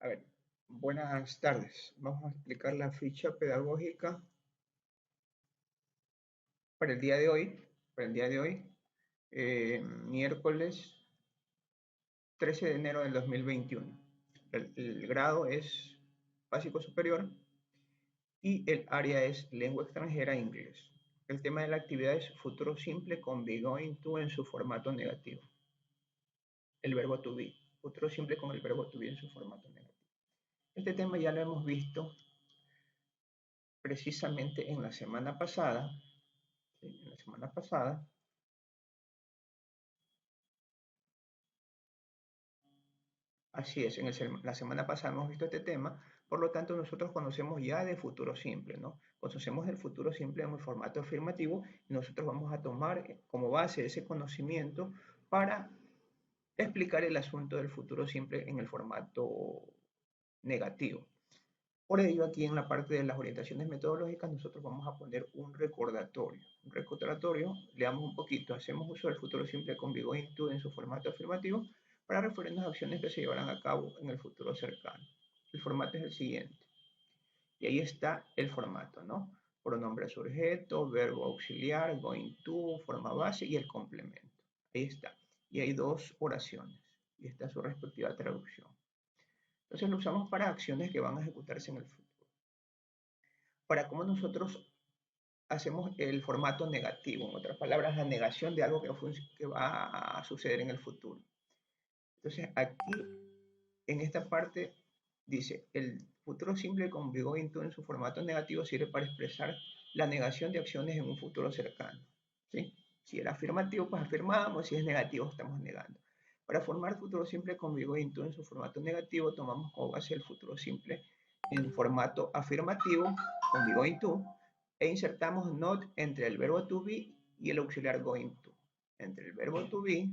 A ver, buenas tardes. Vamos a explicar la ficha pedagógica para el día de hoy. Para el día de hoy, miércoles 13 de enero del 2021. El grado es básico superior y el área es lengua extranjera e inglés. El tema de la actividad es futuro simple con be going to en su formato negativo. El verbo to be. Futuro simple con el verbo to be en su formato negativo. Este tema ya lo hemos visto precisamente en la semana pasada. ¿Sí? En la semana pasada. Así es, la semana pasada hemos visto este tema, por lo tanto nosotros conocemos ya de futuro simple, ¿no? Conocemos el futuro simple en el formato afirmativo y nosotros vamos a tomar como base ese conocimiento para explicar el asunto del futuro simple en el formato negativo. Por ello, aquí en la parte de las orientaciones metodológicas, nosotros vamos a poner un recordatorio. Un recordatorio, leamos un poquito, hacemos uso del futuro simple con be going to en su formato afirmativo para referirnos a acciones que se llevarán a cabo en el futuro cercano. El formato es el siguiente. Y ahí está el formato, ¿no? Pronombre sujeto, verbo auxiliar, going to, forma base y el complemento. Ahí está. Y hay dos oraciones. Y esta es su respectiva traducción. Entonces lo usamos para acciones que van a ejecutarse en el futuro. Para cómo nosotros hacemos el formato negativo, en otras palabras, la negación de algo que va a suceder en el futuro. Entonces, aquí, en esta parte, dice, el futuro simple con be going to en su formato negativo sirve para expresar la negación de acciones en un futuro cercano. ¿Sí? Si era afirmativo, pues afirmamos, si es negativo, estamos negando. Para formar futuro simple con be going to en su formato negativo, tomamos como base el futuro simple en formato afirmativo con be going to e insertamos not entre el verbo to be y el auxiliar going to. Entre el verbo to be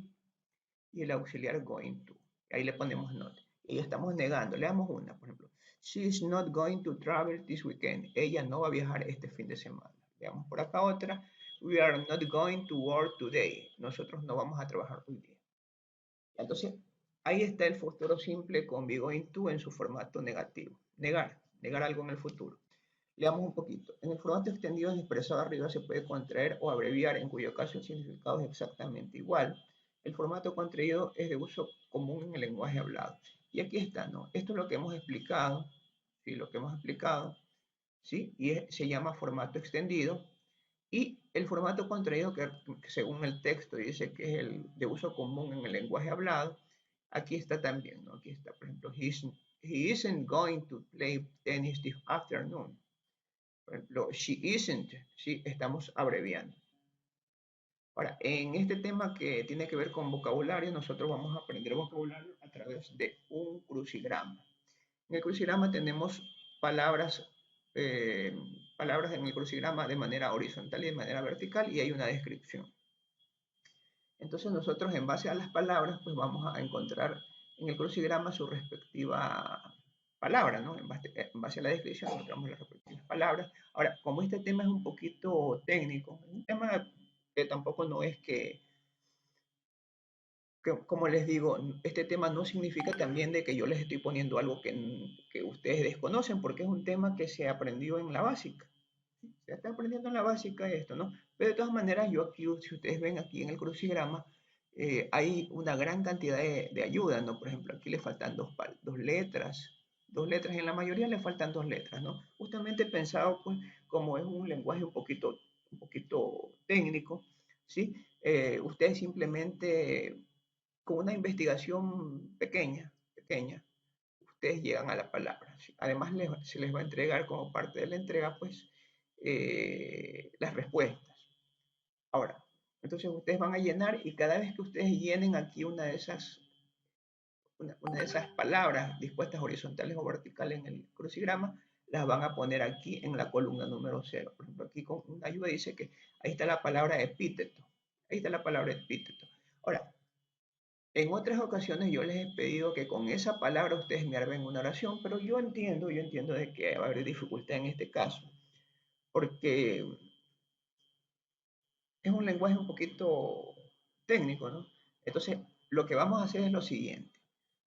y el auxiliar going to. Ahí le ponemos not. Y estamos negando. Le damos una, por ejemplo. She is not going to travel this weekend. Ella no va a viajar este fin de semana. Le damos por acá otra. We are not going to work today. Nosotros no vamos a trabajar hoy día. Entonces, ahí está el futuro simple con be going to en su formato negativo. Negar. Negar algo en el futuro. Leamos un poquito. En el formato extendido expresado arriba se puede contraer o abreviar, en cuyo caso el significado es exactamente igual. El formato contraído es de uso común en el lenguaje hablado. Y aquí está, ¿no? Esto es lo que hemos explicado, ¿sí? Lo que hemos explicado, ¿sí? Y se llama formato extendido. Y el formato contraído, que según el texto dice que es el de uso común en el lenguaje hablado, aquí está también, ¿no? Aquí está, por ejemplo, he isn't going to play tennis this afternoon. Por ejemplo, she isn't, ¿sí? Estamos abreviando. Ahora, en este tema que tiene que ver con vocabulario, nosotros vamos a aprender vocabulario a través de un crucigrama. En el crucigrama tenemos palabras, eh, palabras en el crucigrama de manera horizontal y de manera vertical y hay una descripción. Entonces nosotros en base a las palabras, pues vamos a encontrar en el crucigrama su respectiva palabra, ¿no? En base a la descripción encontramos las respectivas palabras. Ahora, como este tema es un poquito técnico, es un tema que tampoco no es que, como les digo, este tema no significa también de que yo les estoy poniendo algo que ustedes desconocen, porque es un tema que se aprendió en la básica. Se está aprendiendo en la básica esto, ¿no? Pero de todas maneras, yo aquí, si ustedes ven aquí en el crucigrama, hay una gran cantidad de ayuda, ¿no? Por ejemplo, aquí le faltan dos letras, en la mayoría le faltan dos letras, ¿no? Justamente pensado, pues, como es un lenguaje un poquito técnico, ¿sí? Ustedes simplemente, con una investigación pequeña, ustedes llegan a la palabra, ¿sí? Además, se les va a entregar como parte de la entrega, pues, las respuestas. Ahora, entonces ustedes van a llenar y cada vez que ustedes llenen aquí una de esas palabras dispuestas horizontales o verticales en el crucigrama, las van a poner aquí en la columna número 0. Por ejemplo, aquí con una ayuda dice que ahí está la palabra epíteto. Ahí está la palabra epíteto. Ahora, en otras ocasiones yo les he pedido que con esa palabra ustedes me armen una oración, pero yo entiendo de que va a haber dificultad en este caso, porque es un lenguaje un poquito técnico, ¿no? Entonces, lo que vamos a hacer es lo siguiente.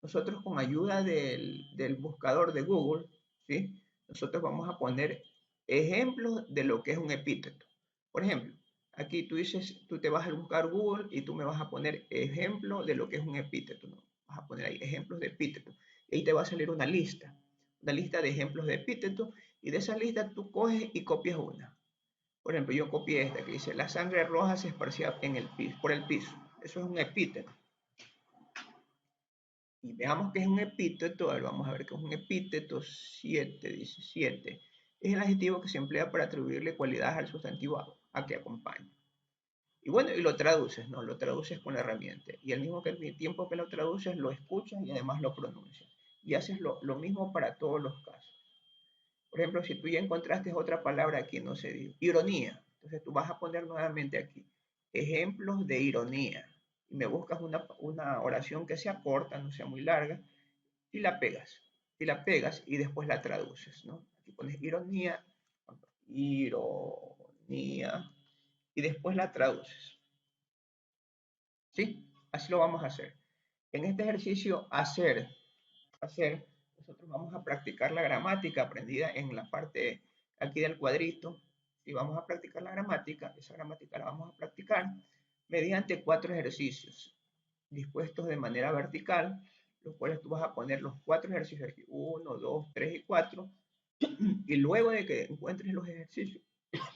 nosotros con ayuda del buscador de Google, ¿sí? Nosotros vamos a poner ejemplos de lo que es un epíteto. Por ejemplo, aquí tú dices, tú te vas a buscar Google y tú me vas a poner ejemplo de lo que es un epíteto, ¿no? Vas a poner ahí ejemplos de epíteto. Y ahí te va a salir una lista de ejemplos de epíteto, y de esa lista tú coges y copias una. Por ejemplo, yo copié esta que dice, la sangre roja se esparcía en el piso, por el piso. Eso es un epíteto. Y veamos que es un epíteto. A ver, vamos a ver que es un epíteto. 7, dice 7. Es el adjetivo que se emplea para atribuirle cualidades al sustantivo a que acompaña. Y bueno, y lo traduces, ¿no? Lo traduces con la herramienta. Y al mismo tiempo que lo traduces, lo escuchas y además lo pronuncias. Y haces lo mismo para todos los casos. Por ejemplo, si tú ya encontraste otra palabra aquí, no sé, ironía. Entonces tú vas a poner nuevamente aquí ejemplos de ironía. Y me buscas una oración que sea corta, no sea muy larga, y la pegas. Y la pegas y después la traduces, ¿no? Aquí pones ironía, ironía, y después la traduces. ¿Sí? Así lo vamos a hacer. En este ejercicio, hacer, nosotros vamos a practicar la gramática aprendida en la parte aquí del cuadrito. Y vamos a practicar la gramática. Esa gramática la vamos a practicar mediante 4 ejercicios dispuestos de manera vertical, los cuales tú vas a poner los 4 ejercicios aquí, 1, 2, 3 y 4, y luego de que encuentres los ejercicios,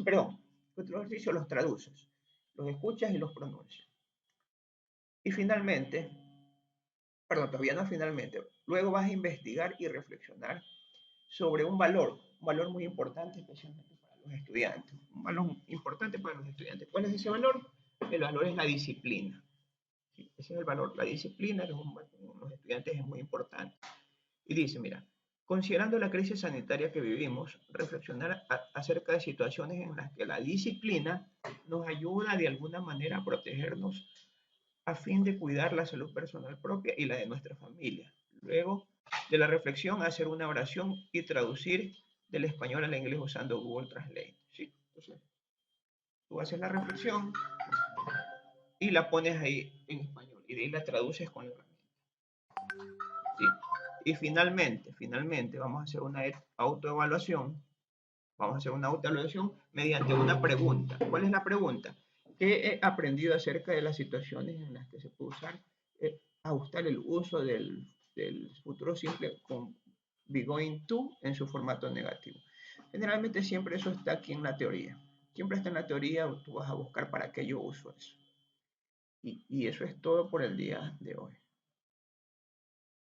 perdón, los ejercicios los traduces, los escuchas y los pronuncias. Y finalmente, perdón, todavía no finalmente, luego vas a investigar y reflexionar sobre un valor muy importante especialmente para los estudiantes, un valor importante para los estudiantes. ¿Cuál es ese valor? El valor es la disciplina. ¿Sí? Ese es el valor, la disciplina, que los estudiantes es muy importante. Y dice, mira, considerando la crisis sanitaria que vivimos, reflexionar acerca de situaciones en las que la disciplina nos ayuda de alguna manera a protegernos a fin de cuidar la salud personal propia y la de nuestra familia. Luego de la reflexión, hacer una oración y traducir del español al inglés usando Google Translate. ¿Sí? Entonces, tú haces la reflexión y la pones ahí en español y de ahí la traduces con la herramienta. ¿Sí? Y finalmente, vamos a hacer una autoevaluación. Vamos a hacer una autoevaluación mediante una pregunta. ¿Cuál es la pregunta? ¿Qué he aprendido acerca de las situaciones en las que se puede usar, ajustar el uso del futuro simple con be going to en su formato negativo? Generalmente siempre eso está aquí en la teoría. Siempre está en la teoría, tú vas a buscar para qué yo uso eso. Y eso es todo por el día de hoy.